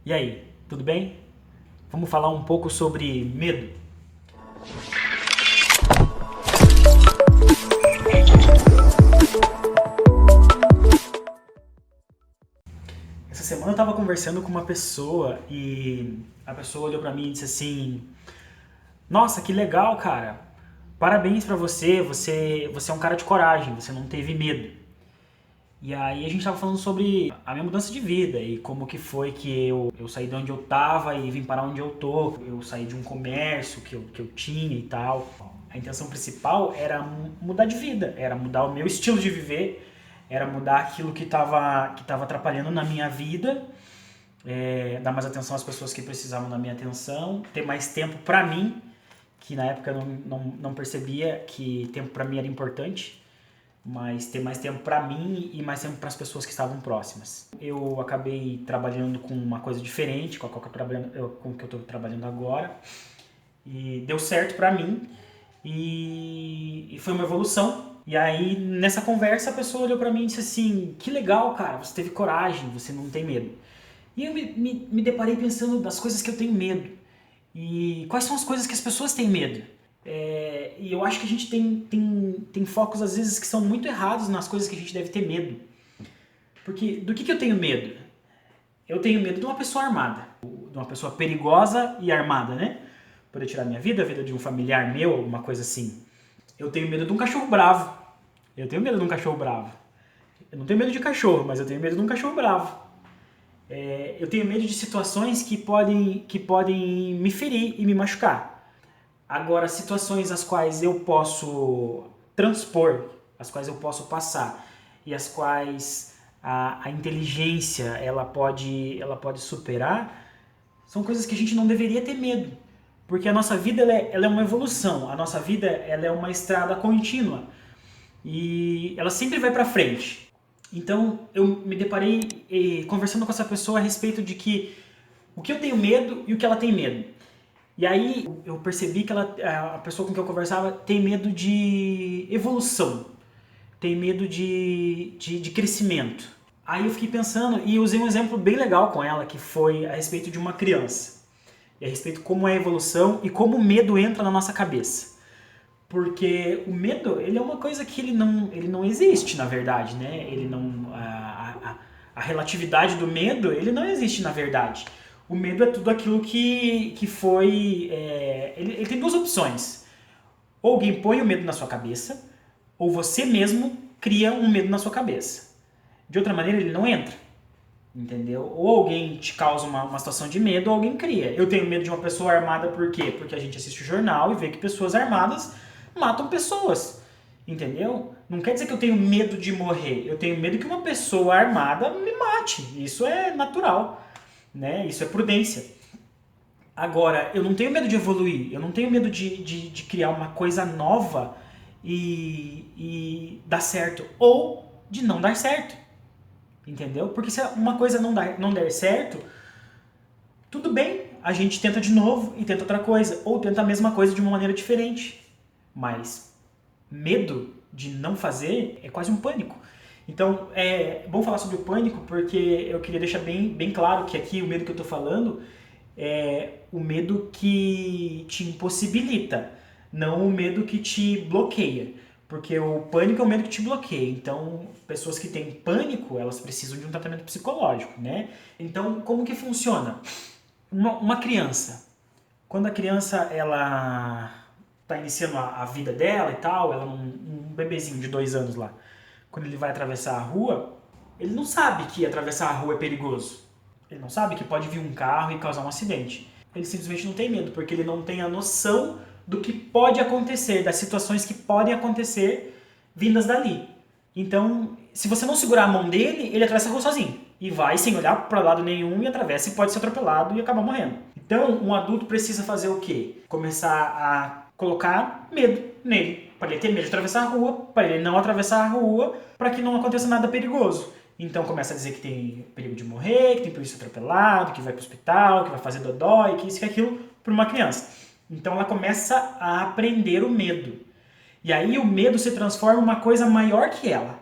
E aí, tudo bem? Vamos falar um pouco sobre medo. Essa semana eu estava conversando com uma pessoa e a pessoa olhou pra mim e disse assim: Nossa, que legal, cara. Parabéns pra você, você é um cara de coragem, você não teve medo. E aí a gente tava falando sobre a minha mudança de vida e como que foi que eu saí de onde eu tava e vim parar onde eu tô. Eu saí de um comércio que eu tinha e tal. A intenção principal era mudar de vida, era mudar o meu estilo de viver, era mudar aquilo que tava atrapalhando na minha vida, dar mais atenção às pessoas que precisavam da minha atenção, ter mais tempo pra mim, que na época eu não percebia que tempo pra mim era importante, mas ter mais tempo para mim e mais tempo para as pessoas que estavam próximas. Eu acabei trabalhando com uma coisa diferente, com o que eu estou trabalhando agora, e deu certo para mim e foi uma evolução. E aí nessa conversa a pessoa olhou para mim e disse assim: que legal, cara, você teve coragem, você não tem medo. E eu me deparei pensando das coisas que eu tenho medo e quais são as coisas que as pessoas têm medo. E eu acho que a gente tem focos, às vezes, que são muito errados nas coisas que a gente deve ter medo. Porque do que eu tenho medo? Eu tenho medo de uma pessoa armada, de uma pessoa perigosa e armada, né? Poder tirar minha vida, a vida de um familiar meu, alguma coisa assim. Eu tenho medo de um cachorro bravo. Eu tenho medo de um cachorro bravo. Eu não tenho medo de cachorro, mas eu tenho medo de um cachorro bravo. Eu tenho medo de situações que podem me ferir e me machucar. Agora, situações as quais eu posso transpor, as quais eu posso passar e as quais a inteligência ela pode superar, são coisas que a gente não deveria ter medo. Porque a nossa vida ela é uma evolução, a nossa vida ela é uma estrada contínua e ela sempre vai para frente. Então eu me deparei conversando com essa pessoa a respeito de que o que eu tenho medo e o que ela tem medo. E aí eu percebi que a pessoa com quem eu conversava tem medo de evolução, tem medo de crescimento. Aí eu fiquei pensando e usei um exemplo bem legal com ela, que foi a respeito de uma criança. E a respeito de como é a evolução e como o medo entra na nossa cabeça. Porque o medo, ele é uma coisa que ele não existe, na verdade, né? A relatividade do medo, ele não existe, na verdade. O medo é tudo aquilo que foi... ele tem duas opções. Ou alguém põe o medo na sua cabeça, ou você mesmo cria um medo na sua cabeça. De outra maneira, ele não entra. Entendeu? Ou alguém te causa uma situação de medo, ou alguém cria. Eu tenho medo de uma pessoa armada por quê? Porque a gente assiste o jornal e vê que pessoas armadas matam pessoas. Entendeu? Não quer dizer que eu tenho medo de morrer. Eu tenho medo que uma pessoa armada me mate. Isso é natural. Né? Isso é prudência. Agora, eu não tenho medo de evoluir, eu não tenho medo de criar uma coisa nova e dar certo, ou de não dar certo. Entendeu? Porque se uma coisa não der certo, tudo bem, a gente tenta de novo e tenta outra coisa, ou tenta a mesma coisa de uma maneira diferente. Mas medo de não fazer é quase um pânico. Então, é bom falar sobre o pânico porque eu queria deixar bem claro que aqui o medo que eu estou falando é o medo que te impossibilita, não o medo que te bloqueia. Porque o pânico é o medo que te bloqueia. Então, pessoas que têm pânico, elas precisam de um tratamento psicológico, né? Então, como que funciona? Uma criança, quando a criança ela está iniciando a vida dela e tal, ela é um bebezinho de 2 anos lá. Quando ele vai atravessar a rua, ele não sabe que atravessar a rua é perigoso. Ele não sabe que pode vir um carro e causar um acidente. Ele simplesmente não tem medo, porque ele não tem a noção do que pode acontecer, das situações que podem acontecer vindas dali. Então, se você não segurar a mão dele, ele atravessa a rua sozinho. E vai sem olhar para lado nenhum e atravessa e pode ser atropelado e acabar morrendo. Então, um adulto precisa fazer o quê? Começar a colocar medo nele. Para ele ter medo de atravessar a rua, para ele não atravessar a rua, para que não aconteça nada perigoso. Então começa a dizer que tem perigo de morrer, que tem perigo de ser atropelado, que vai para o hospital, que vai fazer dodói, que isso e aquilo para uma criança. Então ela começa a aprender o medo. E aí o medo se transforma em uma coisa maior que ela.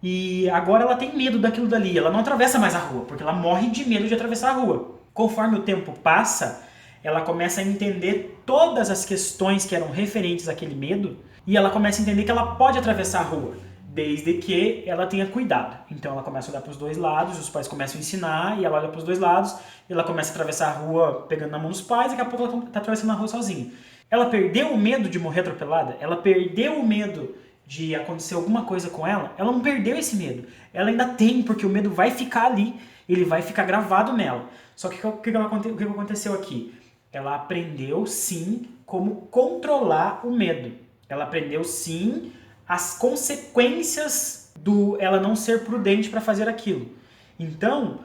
E agora ela tem medo daquilo dali, ela não atravessa mais a rua, porque ela morre de medo de atravessar a rua. Conforme o tempo passa, ela começa a entender todas as questões que eram referentes àquele medo e ela começa a entender que ela pode atravessar a rua, desde que ela tenha cuidado. Então ela começa a olhar para os dois lados, os pais começam a ensinar e ela olha para os dois lados, e ela começa a atravessar a rua pegando na mão dos pais e daqui a pouco ela está atravessando a rua sozinha. Ela perdeu o medo de morrer atropelada? Ela perdeu o medo de acontecer alguma coisa com ela? Ela não perdeu esse medo. Ela ainda tem, porque o medo vai ficar ali, ele vai ficar gravado nela. Só que o que aconteceu aqui? Ela aprendeu sim como controlar o medo. Ela aprendeu sim as consequências do ela não ser prudente para fazer aquilo. Então,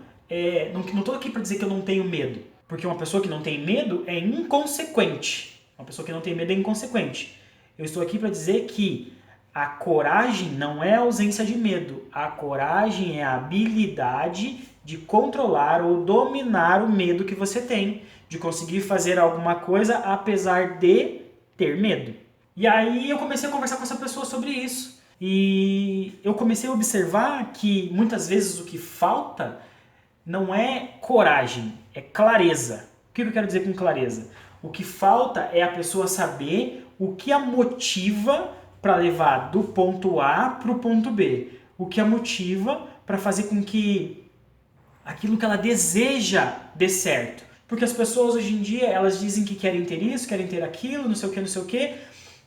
não estou aqui para dizer que eu não tenho medo, porque uma pessoa que não tem medo é inconsequente. Uma pessoa que não tem medo é inconsequente. Eu estou aqui para dizer que a coragem não é a ausência de medo. A coragem é a habilidade de controlar ou dominar o medo que você tem, de conseguir fazer alguma coisa apesar de ter medo. E aí eu comecei a conversar com essa pessoa sobre isso. E eu comecei a observar que muitas vezes o que falta não é coragem, é clareza. O que eu quero dizer com clareza? O que falta é a pessoa saber o que a motiva para levar do ponto A para o ponto B. O que a motiva para fazer com que aquilo que ela deseja dê certo. Porque as pessoas hoje em dia, elas dizem que querem ter isso, querem ter aquilo, não sei o que,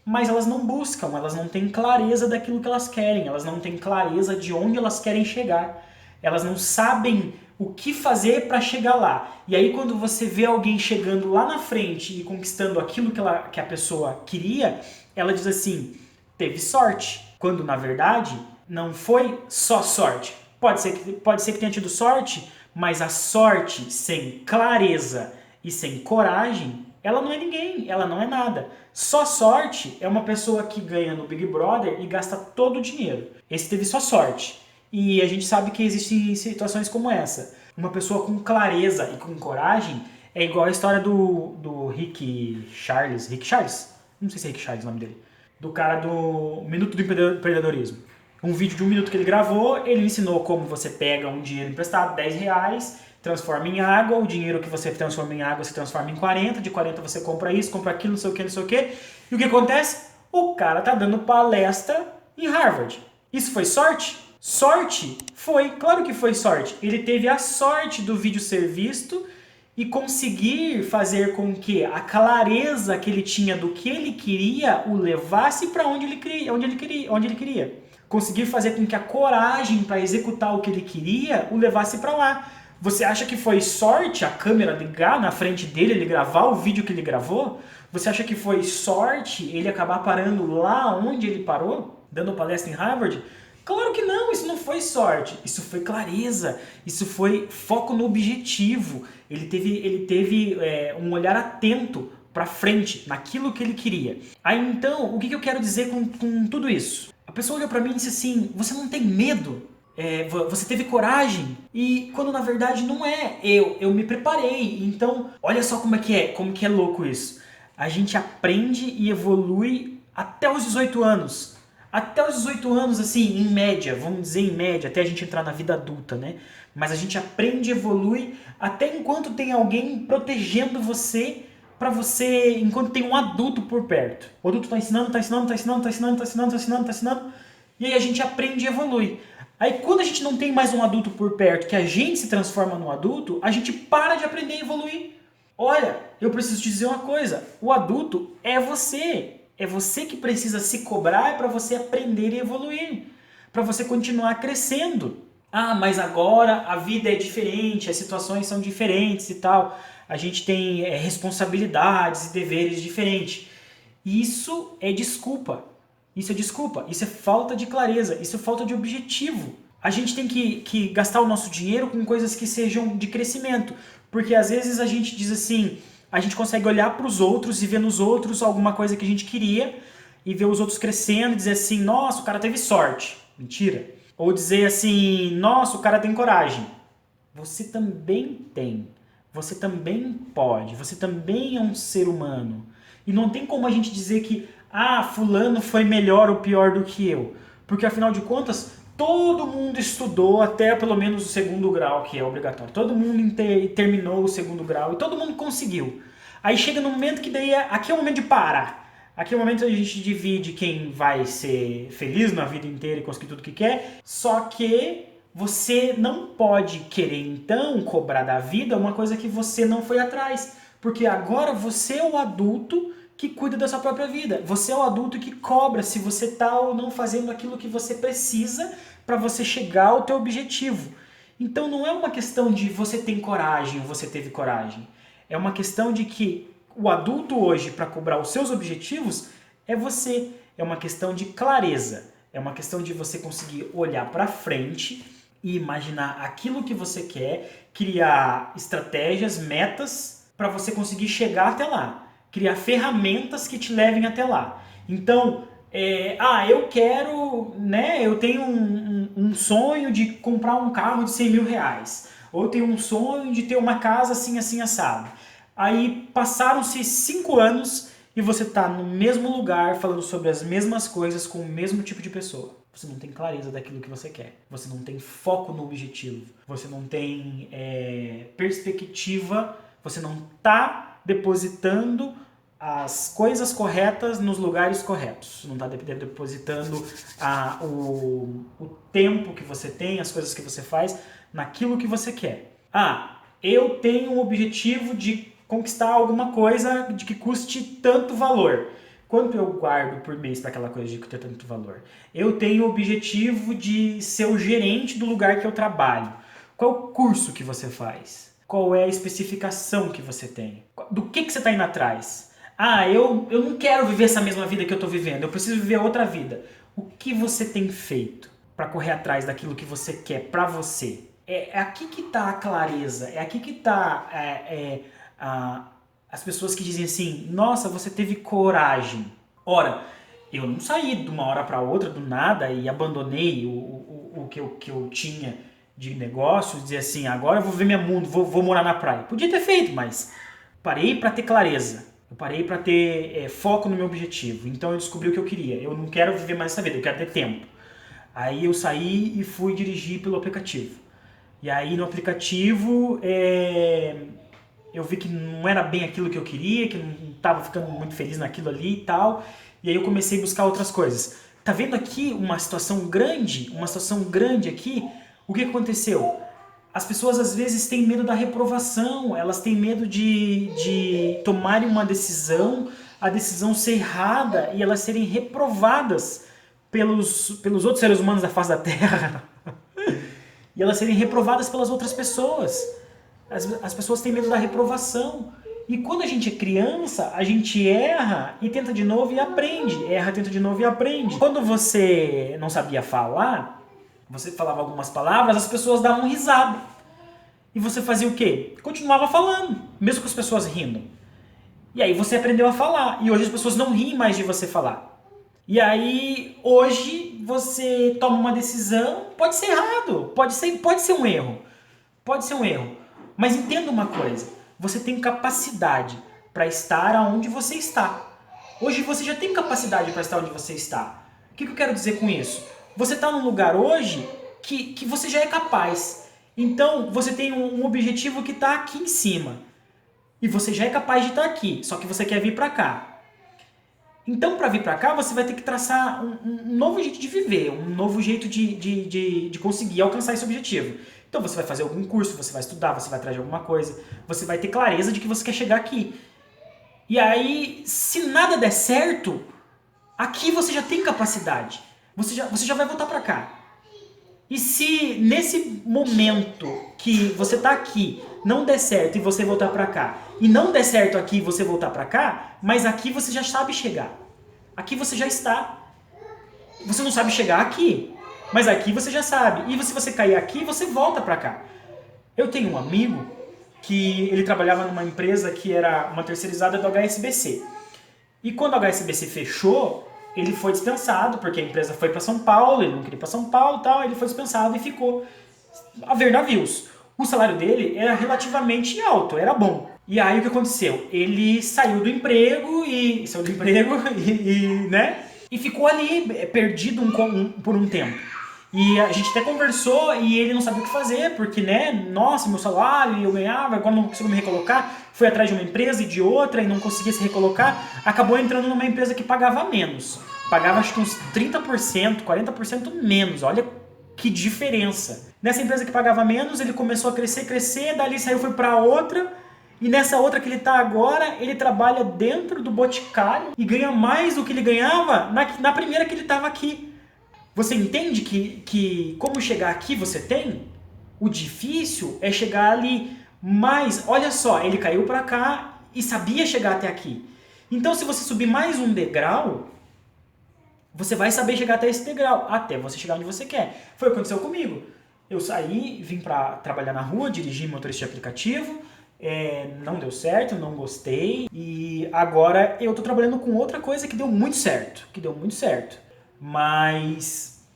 mas elas não buscam, elas não têm clareza daquilo que elas querem, elas não têm clareza de onde elas querem chegar. Elas não sabem o que fazer para chegar lá. E aí quando você vê alguém chegando lá na frente e conquistando aquilo que a pessoa queria, ela diz assim, teve sorte. Quando na verdade não foi só sorte. Pode ser que tenha tido sorte, mas a sorte sem clareza e sem coragem, ela não é ninguém, ela não é nada. Só sorte é uma pessoa que ganha no Big Brother e gasta todo o dinheiro. Esse teve só sorte. E a gente sabe que existem situações como essa. Uma pessoa com clareza e com coragem é igual a história do Rick Charles. Rick Charles? Não sei se é Rick Charles o nome dele. Do cara do Minuto do Empreendedorismo. Um vídeo de 1 minuto que ele gravou, ele ensinou como você pega um dinheiro emprestado, 10 reais, transforma em água, o dinheiro que você transforma em água se transforma em 40, de 40 você compra isso, compra aquilo, não sei o que, não sei o que. E o que acontece? O cara tá dando palestra em Harvard. Isso foi sorte? Sorte? Foi, claro que foi sorte. Ele teve a sorte do vídeo ser visto e conseguir fazer com que a clareza que ele tinha do que ele queria o levasse para onde ele queria. Conseguir fazer com que a coragem para executar o que ele queria o levasse para lá. Você acha que foi sorte a câmera ligar na frente dele, ele gravar o vídeo que ele gravou? Você acha que foi sorte ele acabar parando lá onde ele parou, dando palestra em Harvard? Claro que não, isso não foi sorte, isso foi clareza, isso foi foco no objetivo. Ele teve um olhar atento para frente, naquilo que ele queria. Aí então, o que eu quero dizer com tudo isso? A pessoa olhou para mim e disse assim, você não tem medo? Você teve coragem? E quando na verdade não é, eu me preparei. Então, olha só como que é louco isso. A gente aprende e evolui até os 18 anos. Até os 18 anos, assim, em média, vamos dizer em média, até a gente entrar na vida adulta, né? Mas a gente aprende e evolui até enquanto tem alguém protegendo você, pra você, enquanto tem um adulto por perto. O adulto tá ensinando, e aí a gente aprende e evolui. Aí quando a gente não tem mais um adulto por perto, que a gente se transforma num adulto, a gente para de aprender e evoluir. Olha, eu preciso te dizer uma coisa, o adulto é você. É você que precisa se cobrar para você aprender e evoluir, para você continuar crescendo. Ah, mas agora a vida é diferente, as situações são diferentes e tal. A gente tem responsabilidades e deveres diferentes. Isso é desculpa. Isso é desculpa. Isso é falta de clareza. Isso é falta de objetivo. A gente tem que gastar o nosso dinheiro com coisas que sejam de crescimento. Porque às vezes a gente diz assim, a gente consegue olhar para os outros e ver nos outros alguma coisa que a gente queria e ver os outros crescendo e dizer assim, nossa, o cara teve sorte. Mentira. Ou dizer assim, nossa, o cara tem coragem. Você também tem. Você também pode. Você também é um ser humano. E não tem como a gente dizer que, fulano foi melhor ou pior do que eu. Porque afinal de contas, Todo mundo estudou até pelo menos o segundo grau, que é obrigatório. Todo mundo terminou o segundo grau e todo mundo conseguiu. Aí chega no momento que daí aqui é o momento de parar. Aqui é o momento que a gente divide quem vai ser feliz na vida inteira e conseguir tudo que quer. Só que você não pode querer então cobrar da vida uma coisa que você não foi atrás. Porque agora você é o adulto que cuida da sua própria vida. Você é o adulto que cobra se você está ou não fazendo aquilo que você precisa para você chegar ao teu objetivo. Então não é uma questão de você tem coragem ou você teve coragem. É uma questão de que o adulto hoje, para cobrar os seus objetivos, é você. É uma questão de clareza. É uma questão de você conseguir olhar para frente e imaginar aquilo que você quer, criar estratégias, metas para você conseguir chegar até lá. Criar ferramentas que te levem até lá. Então, eu quero, né? Eu tenho um sonho de comprar um carro de 100 mil reais. Ou eu tenho um sonho de ter uma casa assim, assim, assado. Aí passaram-se 5 anos e você está no mesmo lugar falando sobre as mesmas coisas com o mesmo tipo de pessoa. Você não tem clareza daquilo que você quer. Você não tem foco no objetivo. Você não tem perspectiva. Você não está depositando as coisas corretas nos lugares corretos. Não está depositando o tempo que você tem, as coisas que você faz, naquilo que você quer. Eu tenho um objetivo de conquistar alguma coisa de que custe tanto valor. Quanto eu guardo por mês para aquela coisa de ter tanto valor? Eu tenho o objetivo de ser o gerente do lugar que eu trabalho. Qual o curso que você faz? Qual é a especificação que você tem? Do que você está indo atrás? Eu não quero viver essa mesma vida que eu estou vivendo. Eu preciso viver outra vida. O que você tem feito para correr atrás daquilo que você quer para você? É aqui que está a clareza. É aqui que está as pessoas que dizem assim, nossa, você teve coragem. Ora, eu não saí de uma hora para outra, do nada, e abandonei o que eu tinha de negócio, dizer assim, agora eu vou viver meu mundo, vou morar na praia. Podia ter feito, mas parei para ter clareza. Eu parei para ter foco no meu objetivo. Então eu descobri o que eu queria. Eu não quero viver mais essa vida, eu quero ter tempo. Aí eu saí e fui dirigir pelo aplicativo. E aí no aplicativo eu vi que não era bem aquilo que eu queria, que não estava ficando muito feliz naquilo ali e tal. E aí eu comecei a buscar outras coisas. Tá vendo aqui uma situação grande aqui? O que aconteceu? As pessoas às vezes têm medo da reprovação, elas têm medo de tomarem uma decisão, a decisão ser errada e elas serem reprovadas pelos outros seres humanos da face da Terra. E elas serem reprovadas pelas outras pessoas. As pessoas têm medo da reprovação. E quando a gente é criança, a gente erra e tenta de novo e aprende. Erra, tenta de novo e aprende. Quando você não sabia falar, você falava algumas palavras, as pessoas davam risada. E você fazia o quê? Continuava falando, mesmo com as pessoas rindo. E aí você aprendeu a falar. E hoje as pessoas não riem mais de você falar. E aí, hoje, você toma uma decisão, pode ser errado, pode ser um erro. Pode ser um erro. Mas entenda uma coisa, você tem capacidade para estar onde você está. Hoje você já tem capacidade para estar onde você está. O que eu quero dizer com isso? Você está num lugar hoje que você já é capaz. Então, você tem um objetivo que está aqui em cima. E você já é capaz de estar aqui, só que você quer vir para cá. Então, para vir para cá, você vai ter que traçar um novo jeito de viver, um novo jeito de conseguir alcançar esse objetivo. Então, você vai fazer algum curso, você vai estudar, você vai atrás de alguma coisa, você vai ter clareza de que você quer chegar aqui. E aí, se nada der certo, aqui você já tem capacidade. Você já vai voltar para cá. E se nesse momento que você tá aqui não der certo e você voltar para cá, e não der certo aqui e você voltar para cá, mas aqui você já sabe chegar. Aqui você já está. Você não sabe chegar aqui, mas aqui você já sabe. E se você cair aqui, você volta para cá. Eu tenho um amigo que ele trabalhava numa empresa que era uma terceirizada do HSBC. E quando o HSBC fechou, ele foi dispensado, porque a empresa foi para São Paulo, ele não queria ir para São Paulo e tal, ele foi dispensado e ficou a ver navios. O salário dele era relativamente alto, era bom. E aí o que aconteceu? Ele saiu do emprego e né? E ficou ali perdido por um tempo. E a gente até conversou e ele não sabia o que fazer, porque, né, nossa, meu salário eu ganhava, agora não consigo me recolocar. Foi atrás de uma empresa e de outra e não conseguia se recolocar. Acabou entrando numa empresa que pagava menos. Pagava acho que uns 30%, 40% menos. Olha que diferença. Nessa empresa que pagava menos, ele começou a crescer, dali saiu, foi para outra. E nessa outra que ele está agora, ele trabalha dentro do Boticário e ganha mais do que ele ganhava na primeira que ele estava aqui. Você entende que como chegar aqui você tem? O difícil é chegar ali mais. Olha só, ele caiu para cá e sabia chegar até aqui. Então, se você subir mais um degrau, você vai saber chegar até esse degrau, até você chegar onde você quer. Foi o que aconteceu comigo. Eu saí, vim para trabalhar na rua, dirigi motorista de aplicativo, não deu certo, não gostei, e agora eu tô trabalhando com outra coisa que deu muito certo, mas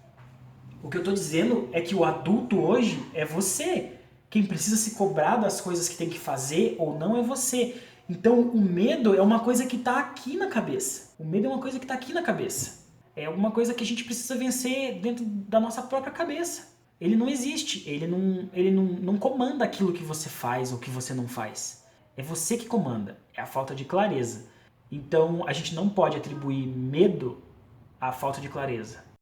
o que eu tô dizendo é que o adulto hoje é você. Quem precisa se cobrar das coisas que tem que fazer ou não é você. Então o medo é uma coisa que tá aqui na cabeça. O medo é uma coisa que tá aqui na cabeça. É alguma coisa que a gente precisa vencer dentro da nossa própria cabeça. Ele não existe, ele não comanda aquilo que você faz ou que você não faz. É você que comanda, é a falta de clareza. Então a gente não pode atribuir medo à falta de clareza.